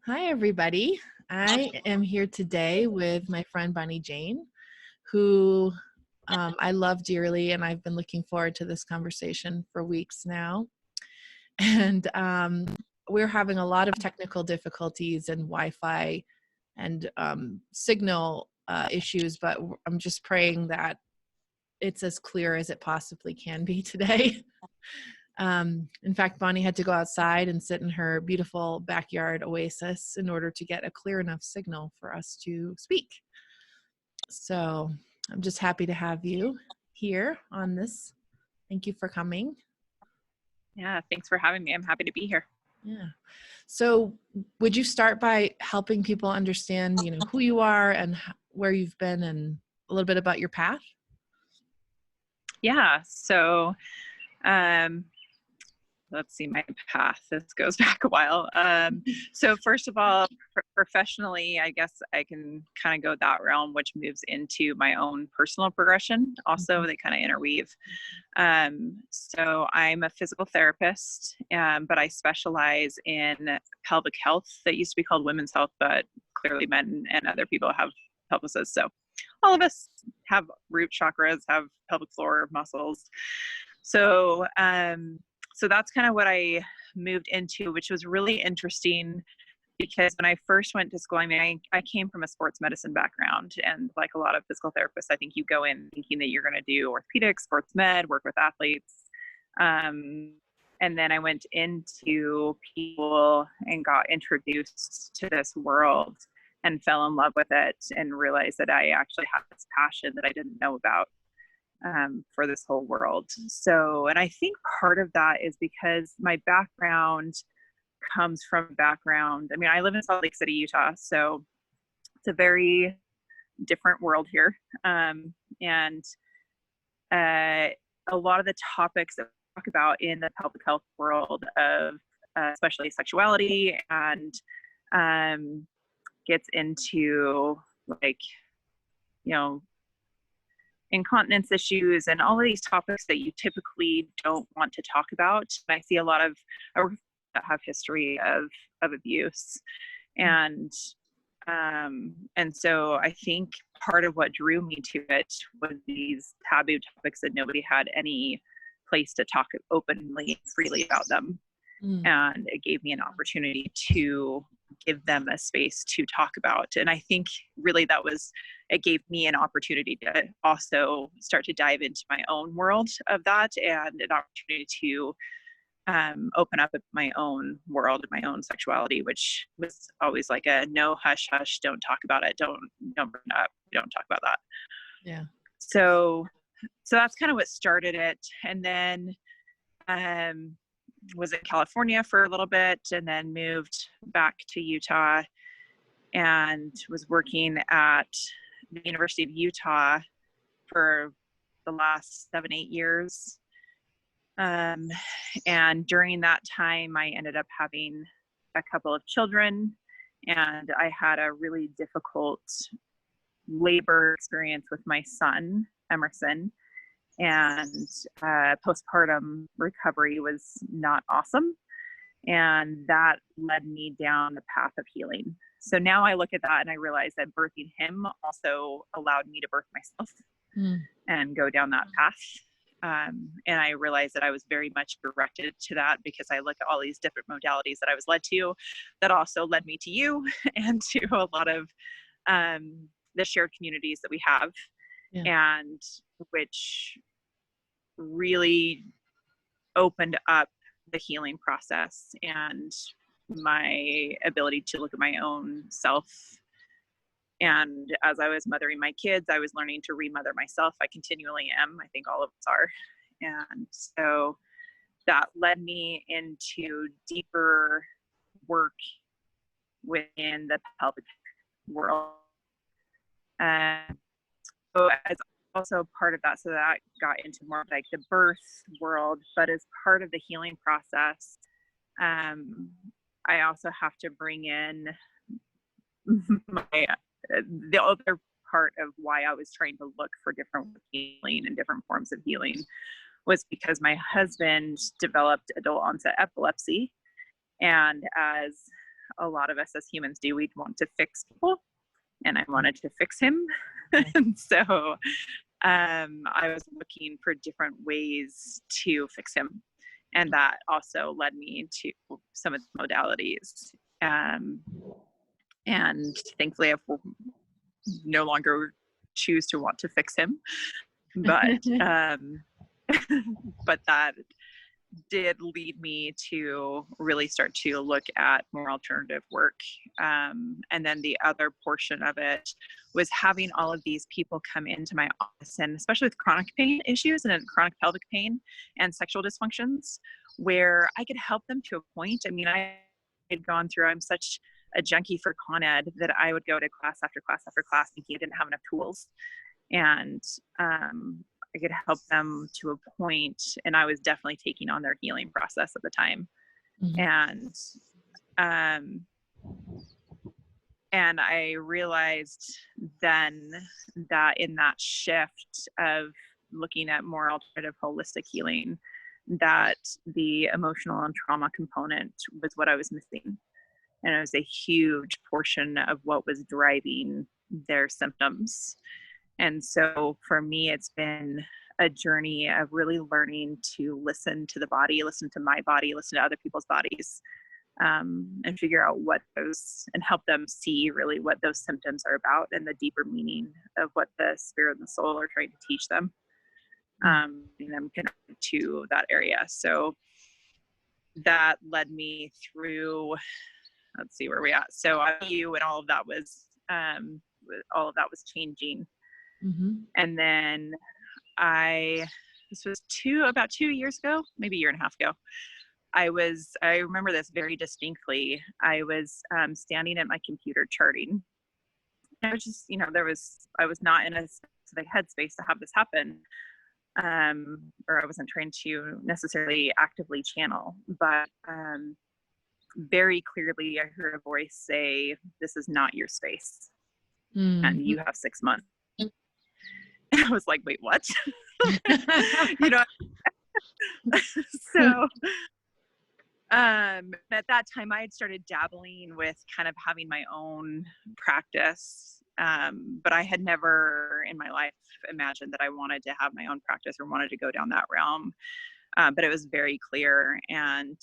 Hi, everybody. I am here today with my friend Bonnijane, who I love dearly, and I've been looking forward to this conversation for weeks now. And we're having a lot of technical difficulties and Wi-Fi and signal issues, but I'm just praying that it's as clear as it possibly can be today. In fact, Bonnie had to go outside and sit in her beautiful backyard oasis in order to get a clear enough signal for us to speak. So I'm just happy to have you here on this. Thank you for coming. Yeah, thanks for having me. I'm happy to be here. Yeah. So would you start by helping people understand, who you are and where you've been and a little bit about your path? Yeah. So, um, let's see my path. This goes back a while. So first of all, professionally, I guess I can kind of go that realm, which moves into my own personal progression. Also, they kind of interweave. So I'm a physical therapist, but I specialize in pelvic health. That used to be called women's health, but clearly men and other people have pelvises. So all of us have root chakras, have pelvic floor muscles. So, so that's kind of what I moved into, which was really interesting because when I first went to school, I came from a sports medicine background, and like a lot of physical therapists, I think you go in thinking that you're going to do orthopedics, sports med, work with athletes. And then I went into people and got introduced to this world and fell in love with it and realized that I actually had this passion that I didn't know about for this whole world. So, and I think part of that is because my background comes from background. I mean, I live in Salt Lake City, Utah, so it's a very different world here. And a lot of the topics that we talk about in the pelvic health world of especially sexuality and gets into like, you know, incontinence issues and all of these topics that you typically don't want to talk about. And I see a lot of that have history of abuse, and so I think part of what drew me to it was these taboo topics that nobody had any place to talk openly and freely about them. And it gave me an opportunity to give them a space to talk about. And I think really it gave me an opportunity to also start to dive into my own world of that, and an opportunity to open up my own world, my own sexuality, which was always like a no, hush, hush, don't talk about it. Don't bring it up. Don't talk about that. Yeah. So that's kind of what started it. And then, was in California for a little bit and then moved back to Utah and was working at the University of Utah for the last 7-8 years. And during that time, I ended up having a couple of children, and I had a really difficult labor experience with my son, Emerson. And postpartum recovery was not awesome. And that led me down the path of healing. So now I look at that and I realize that birthing him also allowed me to birth myself and go down that path. And I realized that I was very much directed to that because I look at all these different modalities that I was led to that also led me to you and to a lot of the shared communities that we have. Yeah. And which really opened up the healing process and my ability to look at my own self. And as I was mothering my kids, I was learning to remother myself. I continually am. I think all of us are. And so that led me into deeper work within the pelvic world. So as also part of that, so that got into more like the birth world, but as part of the healing process, I also have to bring in the other part of why I was trying to look for different healing and different forms of healing was because my husband developed adult onset epilepsy. And as a lot of us as humans do. We want to fix people, and I wanted to fix him. And so I was looking for different ways to fix him. And that also led me to some of the modalities. And thankfully, I no longer choose to want to fix him. But but that did lead me to really start to look at more alternative work. And then the other portion of it was having all of these people come into my office, and especially with chronic pain issues and chronic pelvic pain and sexual dysfunctions, where I could help them to a point. I mean, I had gone through, I'm such a junkie for Con Ed that I would go to class after class after class thinking I didn't have enough tools. And I could help them to a point, and I was definitely taking on their healing process at the time. And I realized then that in that shift of looking at more alternative holistic healing, that the emotional and trauma component was what I was missing. And it was a huge portion of what was driving their symptoms. And so for me, it's been a journey of really learning to listen to the body, listen to my body, listen to other people's bodies, and figure out what those, and help them see really what those symptoms are about and the deeper meaning of what the spirit and the soul are trying to teach them, and them connected to that area. So that led me through, let's see where we at. So I knew when all of that was changing. And then this was about 2 years ago, maybe a year and a half ago. I remember this very distinctly. I was standing at my computer charting. I was just, I was not in a specific headspace to have this happen. Or I wasn't trying to necessarily actively channel, but very clearly I heard a voice say, "This is not your space, and you have 6 months." And I was like, "Wait, what?" So at that time I had started dabbling with kind of having my own practice, but I had never in my life imagined that I wanted to have my own practice or wanted to go down that realm. But it was very clear, and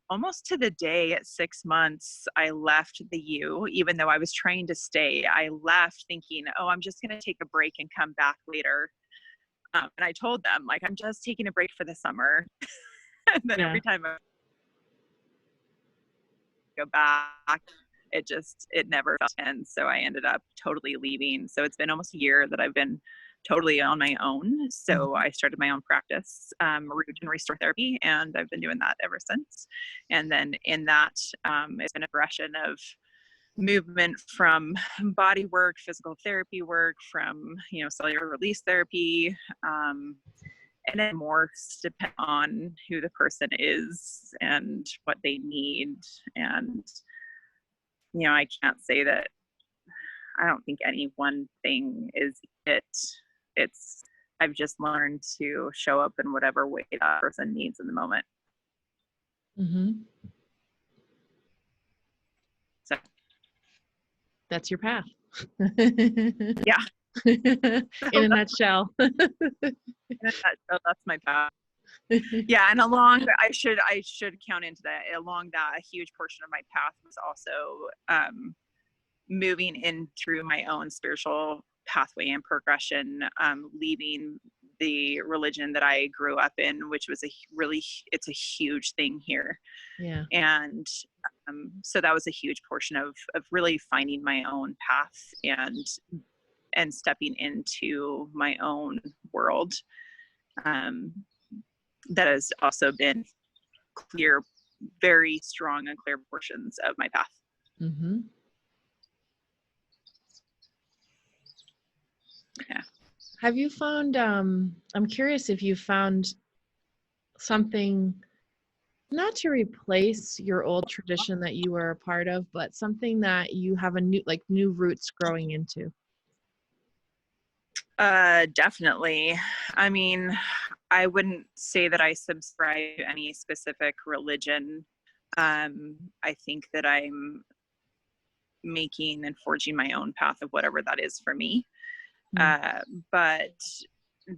almost to the day at 6 months, I left the U, even though I was trying to stay. I left thinking, oh, I'm just going to take a break and come back later. And I told them, like, I'm just taking a break for the summer. And then every time I go back, it never felt. And so I ended up totally leaving. So it's been almost a year that I've been totally on my own. So I started my own practice, root and restore therapy, and I've been doing that ever since. And then in that, it's been a progression of movement from body work, physical therapy work, from cellular release therapy, and it morphs depending on who the person is and what they need. And I can't say that I don't think any one thing is it. I've just learned to show up in whatever way that person needs in the moment. So that's your path. Yeah. In a nutshell. In a nutshell, that's my path. Yeah, and I should count into that. Along that, a huge portion of my path was also moving in through my own spiritual pathway and progression, leaving the religion that I grew up in, which was it's a huge thing here. Yeah. And so that was a huge portion of really finding my own path and stepping into my own world. That has also been clear, very strong and clear portions of my path. Yeah. Have you found, I'm curious if you found something, not to replace your old tradition that you were a part of, but something that you have new roots growing into? Definitely. I mean, I wouldn't say that I subscribe to any specific religion. I think that I'm making and forging my own path of whatever that is for me. But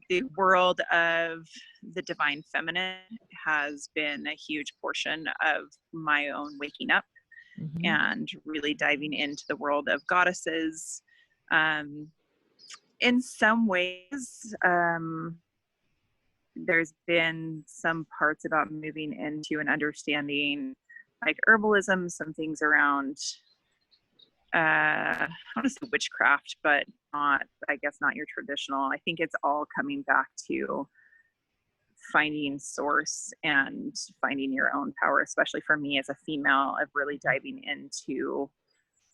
the world of the divine feminine has been a huge portion of my own waking up and really diving into the world of goddesses. In some ways, there's been some parts about moving into and understanding like herbalism, some things around I want to say witchcraft, but not, I guess, not your traditional. I think it's all coming back to finding source and finding your own power, especially for me as a female, of really diving into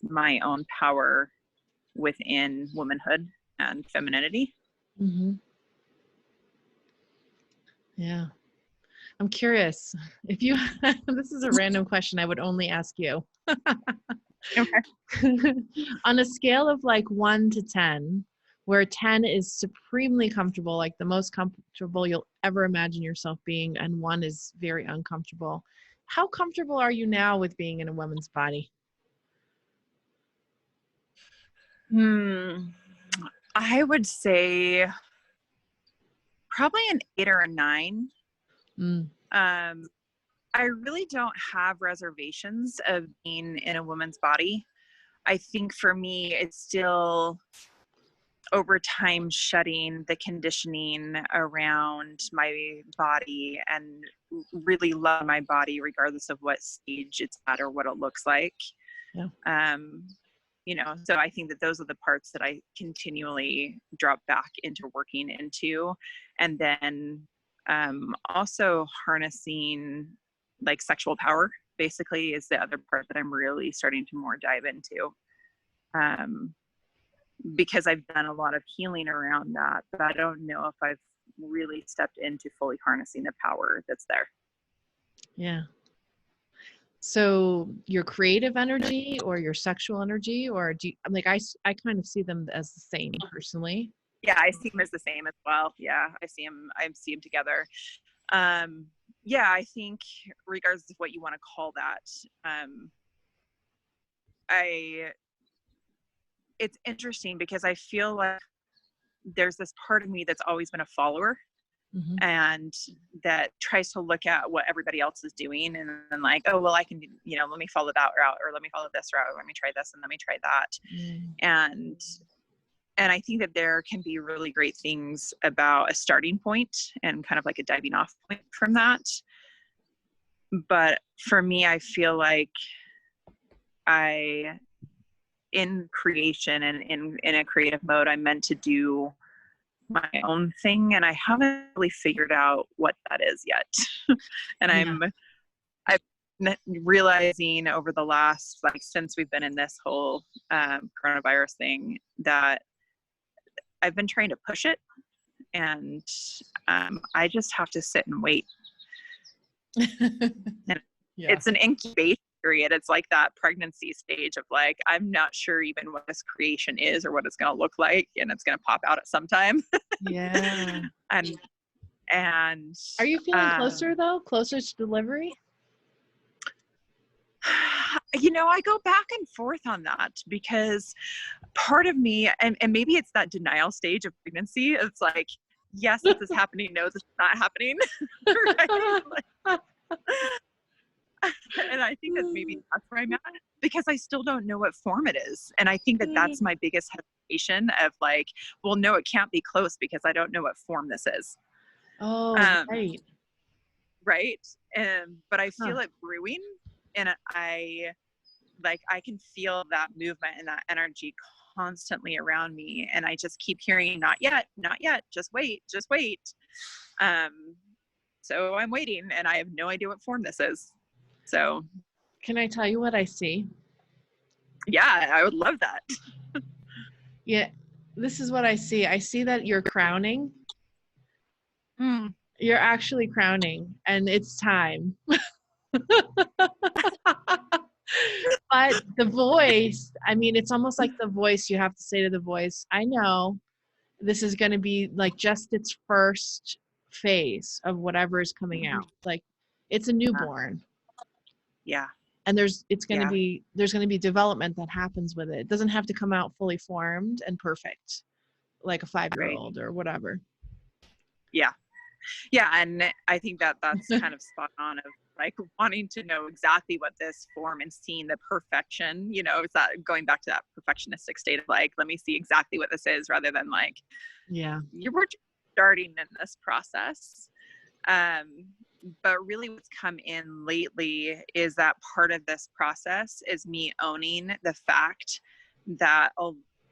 my own power within womanhood and femininity. Yeah. I'm curious if you, this is a random question I would only ask you. Okay. On a scale of like 1 to 10, where 10 is supremely comfortable, like the most comfortable you'll ever imagine yourself being, and 1 is very uncomfortable, how comfortable are you now with being in a woman's body? I would say probably an 8 or a 9. I really don't have reservations of being in a woman's body. I think for me, it's still over time shedding the conditioning around my body and really love my body regardless of what stage it's at or what it looks like. Yeah. You know, so I think that those are the parts that I continually drop back into working into. And then also harnessing like sexual power basically is the other part that I'm really starting to more dive into. Because I've done a lot of healing around that, but I don't know if I've really stepped into fully harnessing the power that's there. Yeah. So your creative energy or your sexual energy, or do you, like, I kind of see them as the same personally. Yeah, I see them as the same as well. Yeah, I see them together. Yeah, I think regardless of what you want to call that, it's interesting because I feel like there's this part of me that's always been a follower and that tries to look at what everybody else is doing and then like, oh, well, I can, you know, let me follow that route, or let me follow this route, or let me try this and let me try that. And I think that there can be really great things about a starting point and kind of like a diving off point from that. But for me, I feel like in creation and in a creative mode, I'm meant to do my own thing, and I haven't really figured out what that is yet. And I'm realizing over the last, like, since we've been in this whole coronavirus thing, that I've been trying to push it, and I just have to sit and wait. And it's an incubation period. It's like that pregnancy stage of like, I'm not sure even what this creation is or what it's going to look like, and it's going to pop out at some time. Yeah. and Are you feeling closer though? Closer to delivery? You know, I go back and forth on that because part of me, and maybe it's that denial stage of pregnancy. It's like, yes, this is happening. No, this is not happening. Right? And I think that maybe that's where I'm at, because I still don't know what form it is. And I think that that's my biggest hesitation of like, well, no, it can't be close because I don't know what form this is. Oh, right. Right. But I feel it brewing, and I can feel that movement and that energy constantly around me. And I just keep hearing, not yet, just wait, just wait. So I'm waiting, and I have no idea what form this is. So can I tell you what I see? Yeah, I would love that. Yeah, this is what I see. I see that you're crowning. You're actually crowning, and it's time. But the voice, I mean, it's almost like the voice, you have to say to the voice, I know this is going to be like just its first phase of whatever is coming out. Like, it's a newborn. Yeah. And there's going Yeah. to be development that happens with it. It doesn't have to come out fully formed and perfect, like a 5-year-old or whatever. Yeah. Yeah. And I think that that's kind of spot on, of like wanting to know exactly what this form and seeing the perfection, you know, is that going back to that perfectionistic state of like, let me see exactly what this is, rather than like, Yeah. we're starting in this process. But really what's come in lately is that part of this process is me owning the fact that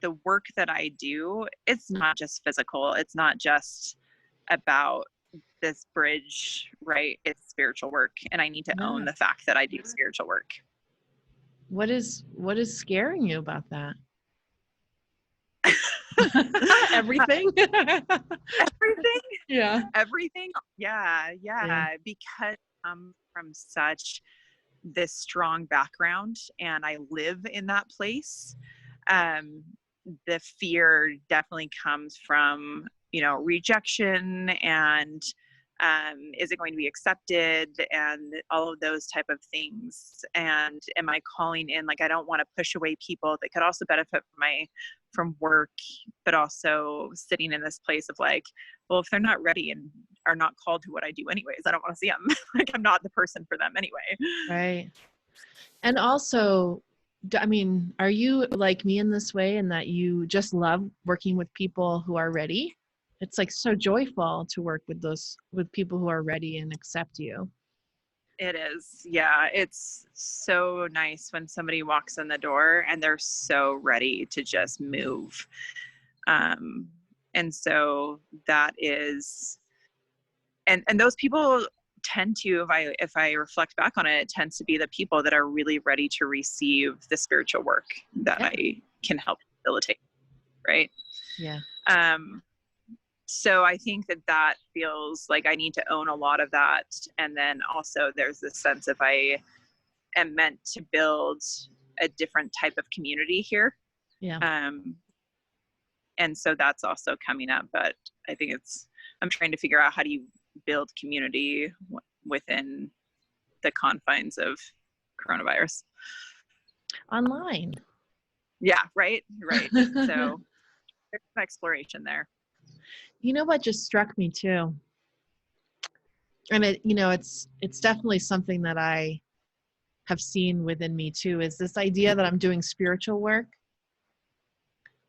the work that I do, it's not just physical. It's not just about this bridge, right? It's spiritual work. And I need to own the fact that I do spiritual work. What is scaring you about that? Everything. Everything. Yeah. Everything. Yeah. Because I'm from such this strong background and I live in that place. The fear definitely comes from, you know, rejection and is it going to be accepted and all of those type of things. And am I calling in, like, I don't want to push away people that could also benefit from work, but also sitting in this place of like, well, if they're not ready and are not called to what I do anyways, I don't want to see them. Like, I'm not the person for them anyway. Right. And also, I mean, are you like me in this way, in that you just love working with people who are ready? It's like so joyful to work with people who are ready and accept you. It is. Yeah. It's so nice when somebody walks in the door and they're so ready to just move. And so that is, and those people tend to, if I reflect back on it, it tends to be the people that are really ready to receive the spiritual work that I can help facilitate. Right. Yeah. So I think that feels like I need to own a lot of that. And then also there's this sense of I am meant to build a different type of community here. Yeah. And so that's also coming up, but I think I'm trying to figure out, how do you build community within the confines of coronavirus? Online. Yeah. Right. So there's an exploration there. You know what just struck me too? And it's definitely something that I have seen within me too, is this idea that I'm doing spiritual work.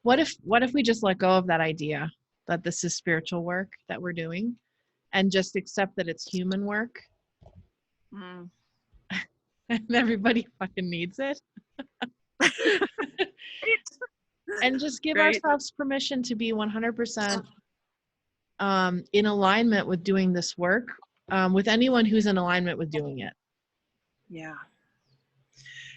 What if we just let go of that idea that this is spiritual work that we're doing, and just accept that it's human work? And everybody fucking needs it. And just give ourselves permission to be 100% in alignment with doing this work, with anyone who's in alignment with doing it. Yeah.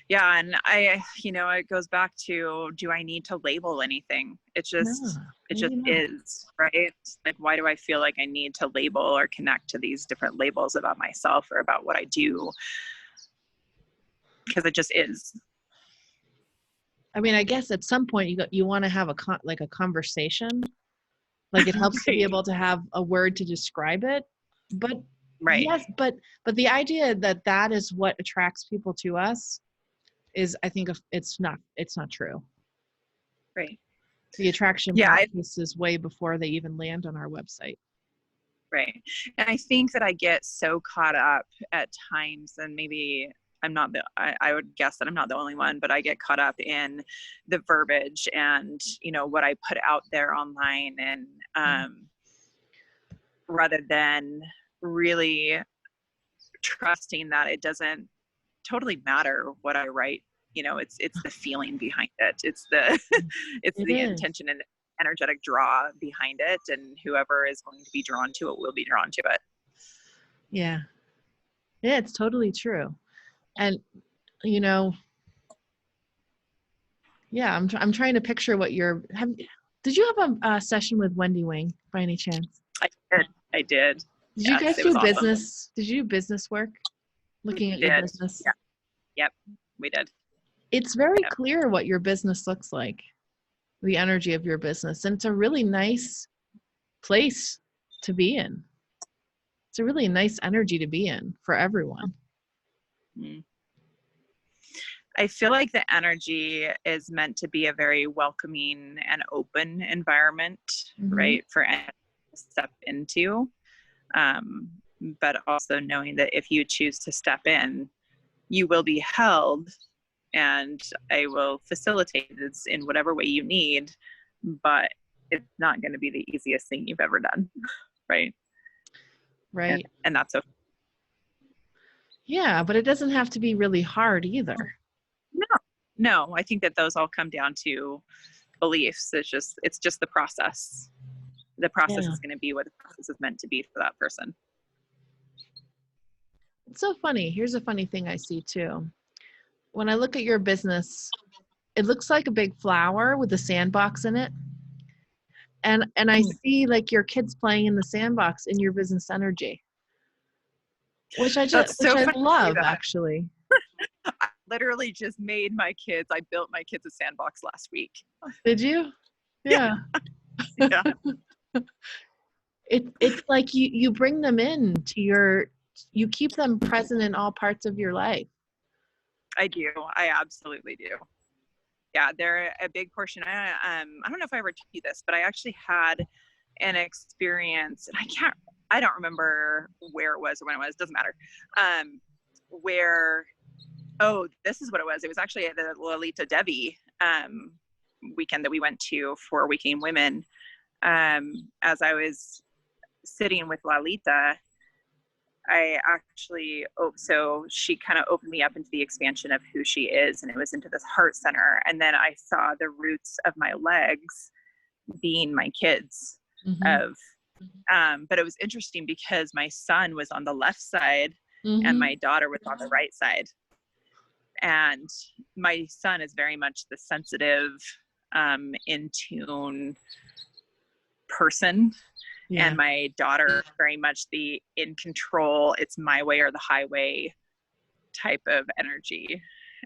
And it goes back to, do I need to label anything? It just is, right? Like, why do I feel like I need to label or connect to these different labels about myself or about what I do? Because it just is. I mean, I guess at some point you want to have a conversation. Like, it helps to be able to have a word to describe it. But yes, but the idea that is what attracts people to us is, I think, it's not true. Right. The attraction process is way before they even land on our website. Right. And I think that I get so caught up at times, and maybe I would guess that I'm not the only one, but I get caught up in the verbiage and, what I put out there online, and rather than really trusting that it doesn't totally matter what I write. It's the feeling behind it. It's the intention and energetic draw behind it, and whoever is going to be drawn to it will be drawn to it. Yeah, it's totally true. And I'm trying to picture what did you have a session with Wendy Wing by any chance? I did. Did you guys do business? Awesome. Did you do business work? Looking at your business? Yeah. Yep, we did. It's very clear what your business looks like, the energy of your business. And it's a really nice place to be in. It's a really nice energy to be in for everyone. Mm. I feel like the energy is meant to be a very welcoming and open environment, Mm-hmm. right, for anyone to step into. But also knowing that if you choose to step in, you will be held, and I will facilitate this in whatever way you need, but it's not going to be the easiest thing you've ever done, right? Right. And that's okay. Yeah, but it doesn't have to be really hard either. No, I think that those all come down to beliefs. It's just the process. The process Yeah. is going to be what the process is meant to be for that person. It's so funny. Here's a funny thing I see too. When I look at your business, it looks like a big flower with a sandbox in it. And I see like your kids playing in the sandbox in your business energy, That's which so I funny to say love that. actually. I literally just I built my kids a sandbox last week. Did you? Yeah. Yeah. Yeah, It's like you bring them in to you keep them present in all parts of your life. I do. I absolutely do. Yeah, they're a big portion. I don't know if I ever told you this, but I actually had an experience, and I don't remember where it was or when it was, doesn't matter. Where, oh, this is what it was. It was actually at the Lolita Debbie weekend that we went to for Weekend Women. As I was sitting with Lalita, so she kind of opened me up into the expansion of who she is, and it was into this heart center. And then I saw the roots of my legs being my kids Mm-hmm. but it was interesting because my son was on the left side and Mm-hmm. my daughter was on the right side. And my son is very much the sensitive, in tune person. Yeah. And my daughter very much the in control, it's my way or the highway type of energy.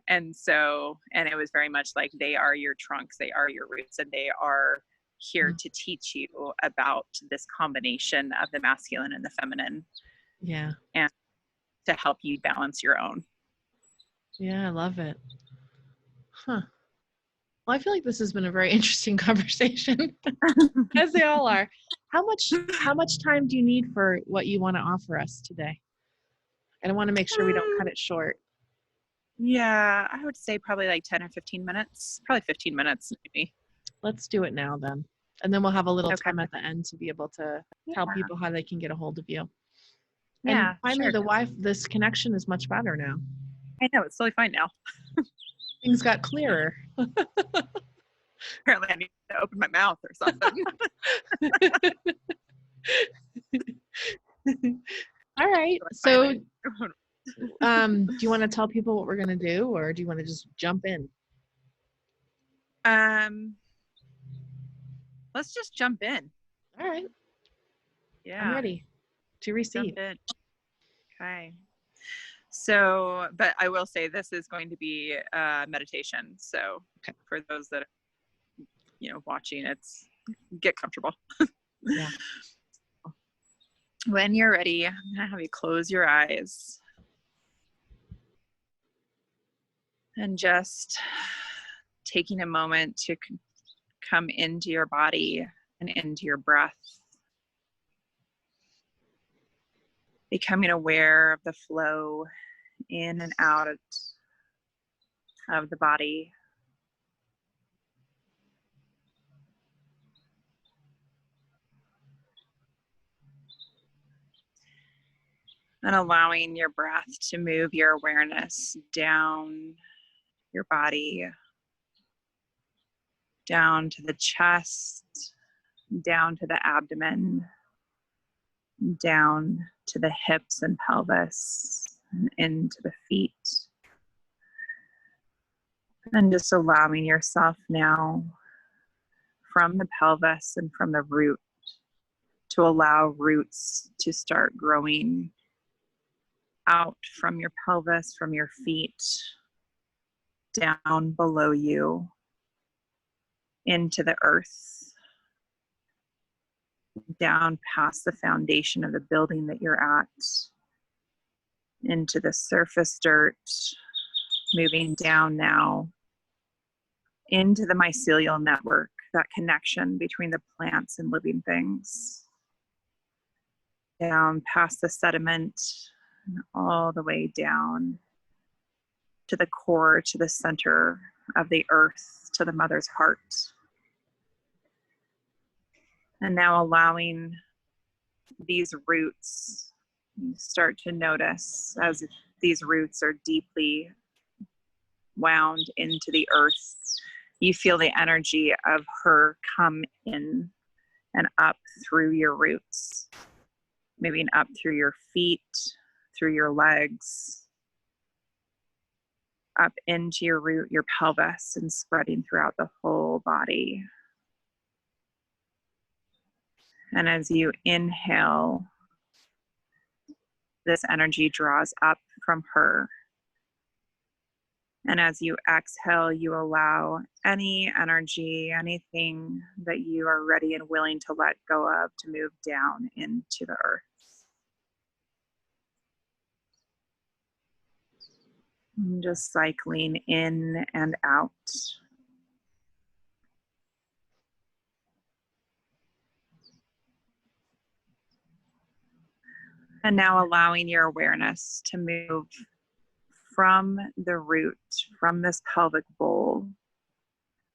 And it was very much like they are your trunks, they are your roots, and they are here to teach you about this combination of the masculine and the feminine, Yeah. and to help you balance your own. Yeah, I love it. Huh. Well, I feel like this has been a very interesting conversation, as they all are. How much time do you need for what you want to offer us today? And I want to make sure we don't cut it short. Yeah, I would say probably like 10 or 15 minutes, probably 15 minutes maybe. Let's do it now then. And then we'll have a little Okay. time at the end to be able to tell Yeah. people how they can get a hold of you. And Yeah, finally, sure. this connection is much better now. I know, it's totally fine now. Things got clearer. Apparently I need to open my mouth or something. All right. So, do you want to tell people what we're going to do, or do you want to just jump in? Let's just jump in. All right. Yeah. I'm ready to receive. Jump in. Okay. So, but I will say this is going to be meditation. So okay. For those that are, watching, get comfortable. Yeah. When you're ready, I'm going to have you close your eyes and just taking a moment to come into your body and into your breath. Becoming aware of the flow in and out of the body. And allowing your breath to move your awareness down your body, down to the chest, down to the abdomen, down to the hips and pelvis, and into the feet. And just allowing yourself now from the pelvis and from the root to allow roots to start growing out from your pelvis, from your feet, down below you, into the earth, down past the foundation of the building that you're at, into the surface dirt, moving down now into the mycelial network, that connection between the plants and living things. Down past the sediment, and all the way down to the core, to the center of the earth, to the mother's heart. And now allowing these roots, you start to notice as these roots are deeply wound into the earth, you feel the energy of her come in and up through your roots, moving up through your feet, through your legs, up into your root, your pelvis, and spreading throughout the whole body. And as you inhale, this energy draws up from her. And as you exhale, you allow any energy, anything that you are ready and willing to let go of to move down into the earth. And just cycling in and out. And now allowing your awareness to move from the root, from this pelvic bowl,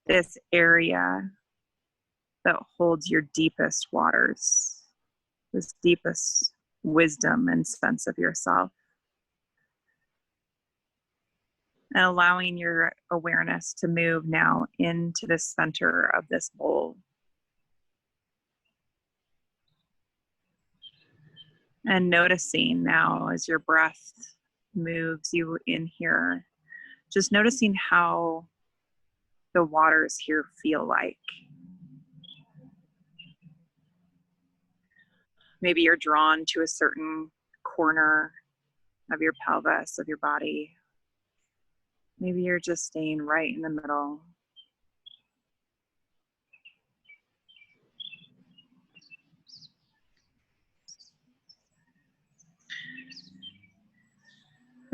this area that holds your deepest waters, this deepest wisdom and sense of yourself. And allowing your awareness to move now into the center of this bowl. And noticing now as your breath moves you in here, just noticing how the waters here feel like. Maybe you're drawn to a certain corner of your pelvis, of your body. Maybe you're just staying right in the middle.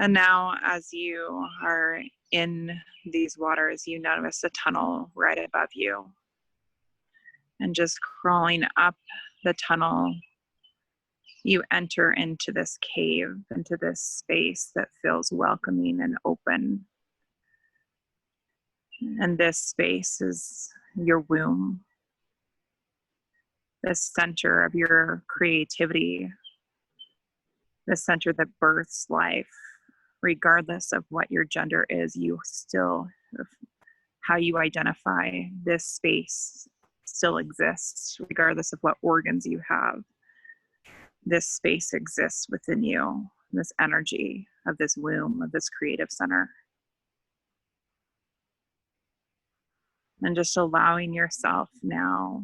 And now as you are in these waters, you notice a tunnel right above you. And just crawling up the tunnel, you enter into this cave, into this space that feels welcoming and open. And this space is your womb, the center of your creativity, the center that births life. Regardless of what your gender is, you still, how you identify, this space still exists, regardless of what organs you have. This space exists within you, this energy of this womb, of this creative center. And just allowing yourself now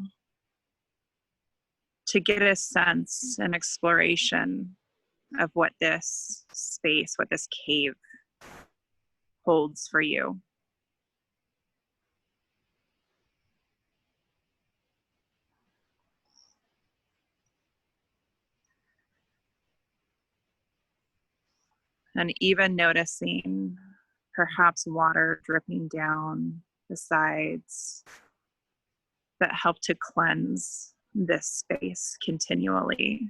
to get a sense and exploration of what this space, what this cave holds for you. And even noticing perhaps water dripping down the sides that help to cleanse this space continually.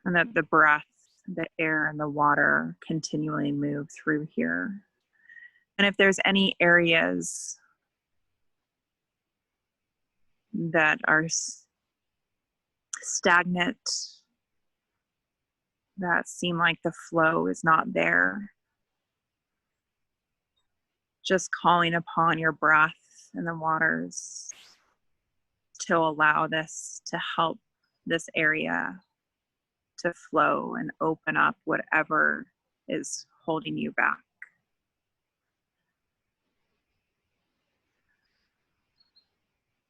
And that the breath, the air, and the water continually move through here. And if there's any areas that are stagnant, that seem like the flow is not there, just calling upon your breath and the waters to allow this to help this area to flow and open up whatever is holding you back.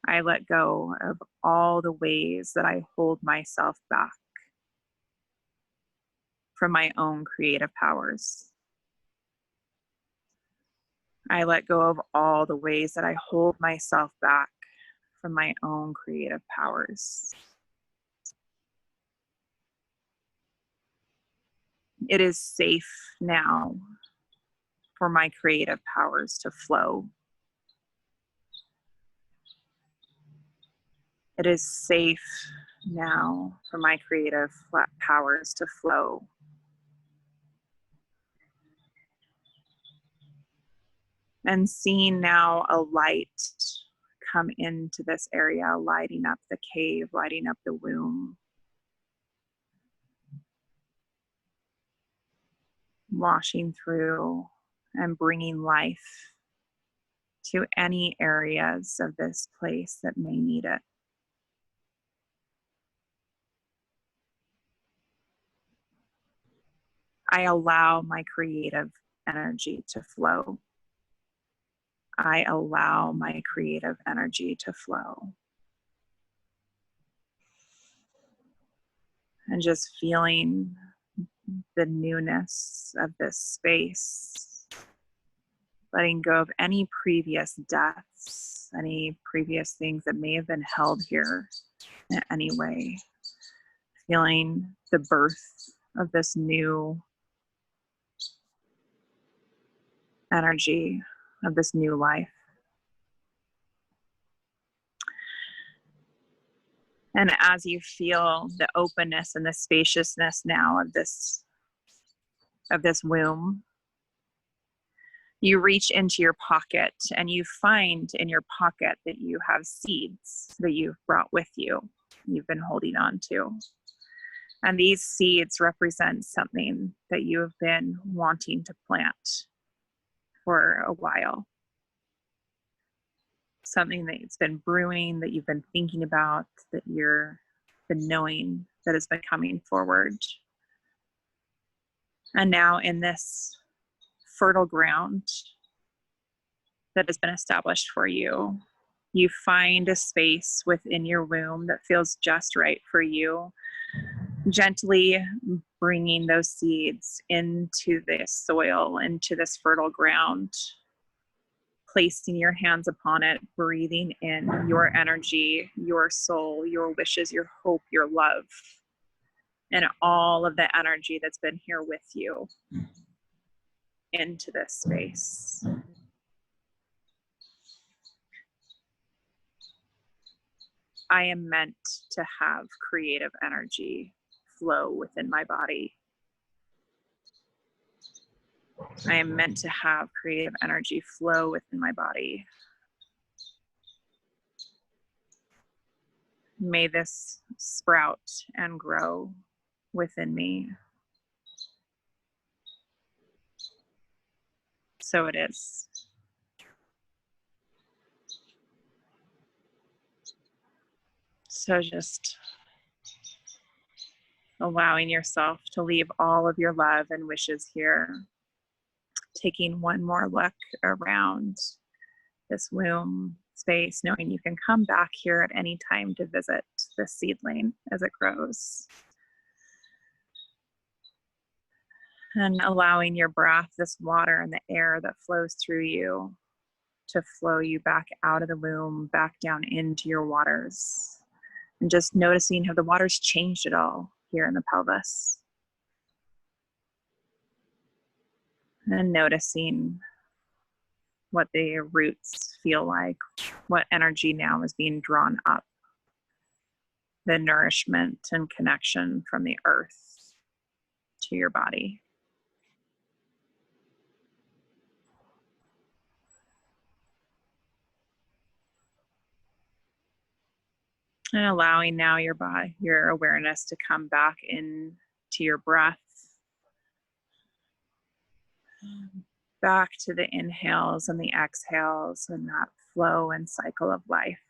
I let go of all the ways that I hold myself back from my own creative powers. I let go of all the ways that I hold myself back from my own creative powers. It is safe now for my creative powers to flow. It is safe now for my creative powers to flow. And seeing now a light come into this area, lighting up the cave, lighting up the womb, washing through and bringing life to any areas of this place that may need it. I allow my creative energy to flow. I allow my creative energy to flow. And just feeling the newness of this space, letting go of any previous deaths, any previous things that may have been held here in any way, feeling the birth of this new energy, of this new life. And as you feel the openness and the spaciousness now of this womb, you reach into your pocket and you find in your pocket that you have seeds that you've brought with you, you've been holding on to. And these seeds represent something that you have been wanting to plant for a while. Something that's been brewing, that you've been thinking about, that you've been knowing that has been coming forward. And now in this fertile ground that has been established for you, you find a space within your womb that feels just right for you, gently bringing those seeds into this soil, into this fertile ground, placing your hands upon it, breathing in your energy, your soul, your wishes, your hope, your love, and all of the energy that's been here with you into this space. I am meant to have creative energy flow within my body. I am meant to have creative energy flow within my body. May this sprout and grow within me. So it is. So just allowing yourself to leave all of your love and wishes here. Taking one more look around this womb space, knowing you can come back here at any time to visit this seedling as it grows. And allowing your breath, this water and the air that flows through you, to flow you back out of the womb, back down into your waters. And just noticing how the water's changed it all here in the pelvis. And noticing what the roots feel like, what energy now is being drawn up, the nourishment and connection from the earth to your body. And allowing now your body, your awareness to come back into your breath, back to the inhales and the exhales and that flow and cycle of life.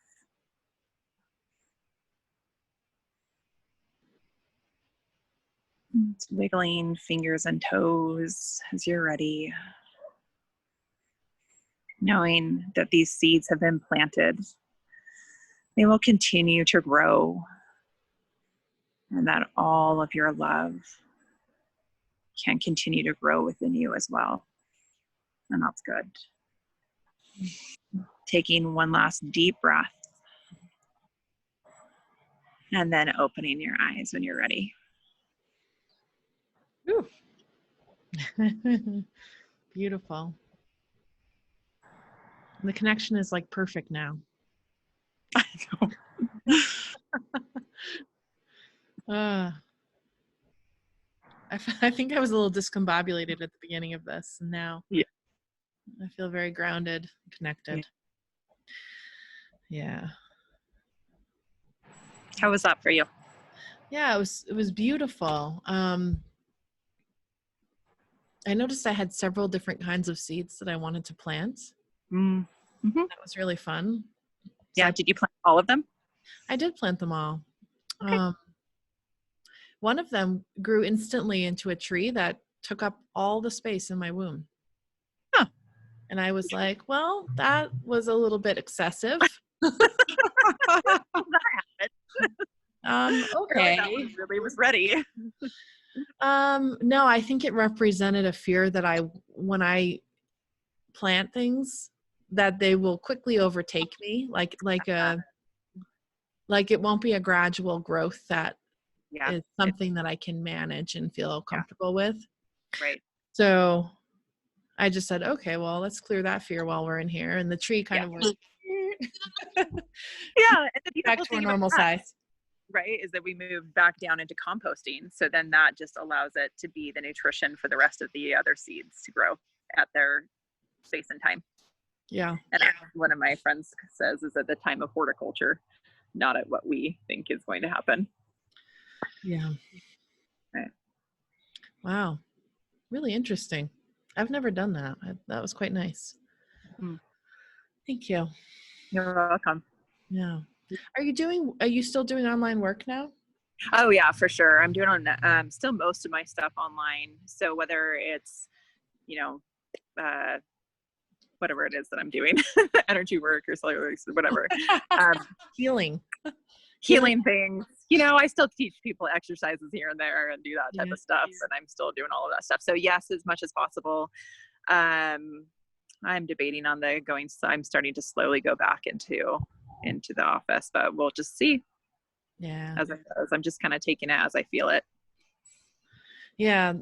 It's wiggling fingers and toes as you're ready, knowing that these seeds have been planted. They will continue to grow, and that all of your love can continue to grow within you as well. And that's good. Taking one last deep breath, and then opening your eyes when you're ready. Whew. Beautiful. The connection is like perfect now. I know. I think I was a little discombobulated at the beginning of this, and now Yeah. I feel very grounded, connected. Yeah. How was that for you? Yeah, it was beautiful. I noticed I had several different kinds of seeds that I wanted to plant. Mm. Mm-hmm. That was really fun. So Yeah. Did you plant all of them? I did plant them all. Okay. One of them grew instantly into a tree that took up all the space in my womb. Huh. And I was like, well, that was a little bit excessive. Okay. That one really was ready. No, I think it represented a fear that when I plant things, that they will quickly overtake me, like it won't be a gradual growth that is something that I can manage and feel comfortable with. Right. So I just said, okay, well, let's clear that fear while we're in here. And the tree kind of went And the back to a normal size. Right, is that we moved back down into composting. So then that just allows it to be the nutrition for the rest of the other seeds to grow at their space and time. Yeah. And one of my friends says is at the time of horticulture, not at what we think is going to happen. Yeah. Right. Wow. Really interesting. I've never done that. That was quite nice. Thank you. You're welcome. Yeah. Are you still doing online work now? Oh yeah, for sure. I'm doing still most of my stuff online. So whether it's, whatever it is that I'm doing, energy work or cellular work or whatever, healing things, I still teach people exercises here and there and do that type of stuff. And I'm still doing all of that stuff. So yes, as much as possible. I'm debating on I'm starting to slowly go back into the office, but we'll just see. Yeah. As I'm just kind of taking it as I feel it. Yeah.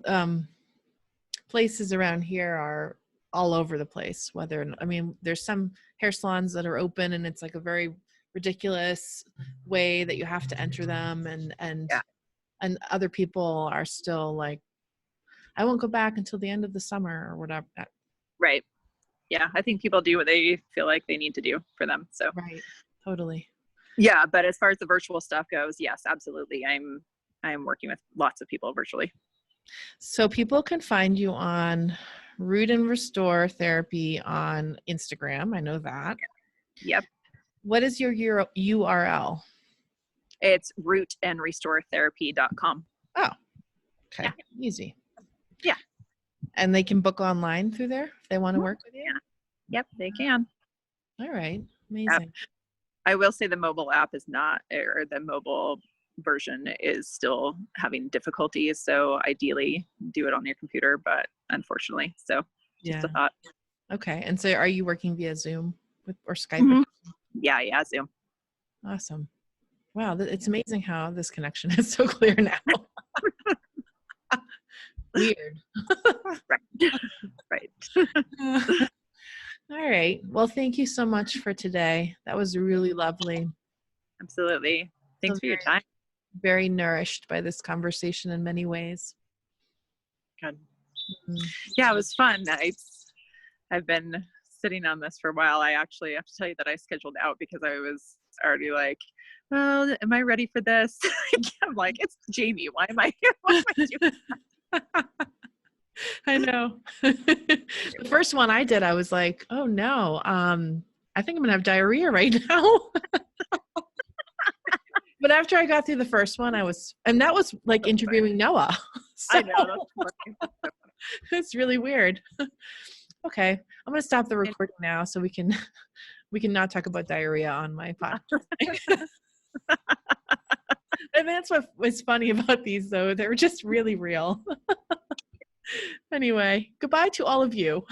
Places around here are all over the place. There's some hair salons that are open and it's like a very ridiculous way that you have to enter them. And other people are still like, I won't go back until the end of the summer or whatever. Right. Yeah. I think people do what they feel like they need to do for them. So. Right. Totally. Yeah. But as far as the virtual stuff goes, yes, absolutely. I'm working with lots of people virtually. So people can find you on Root and Restore Therapy on Instagram. I know that. Yep. What is your URL? It's rootandrestoretherapy.com. Oh, okay. Yeah. Easy. Yeah. And they can book online through there if they want to work with you? Yeah. Yep, they can. All right. Amazing. Yep. I will say the mobile app is not, or the mobile version is still having difficulties. So ideally do it on your computer, but unfortunately, so just a thought. Okay. And so are you working via Zoom or Skype? Mm-hmm. Yeah, Zoom. Awesome. Wow. It's amazing how this connection is so clear now. Weird. Right. All right. Well, thank you so much for today. That was really lovely. Absolutely. Thanks for your time. Very nourished by this conversation in many ways. Good. Yeah, it was fun. I've been sitting on this for a while. I actually have to tell you that I scheduled out because I was already like, well, am I ready for this? I'm like, it's Jamie. Why am I doing that? I know. The first one I did, I was like, oh no, I think I'm gonna have diarrhea right now. But after I got through the first one, and that was like interviewing Noah. So, I know. it's really weird. Okay, I'm gonna stop the recording now so we can not talk about diarrhea on my podcast. And that's what was funny about these, though. They were just really real. Anyway, goodbye to all of you.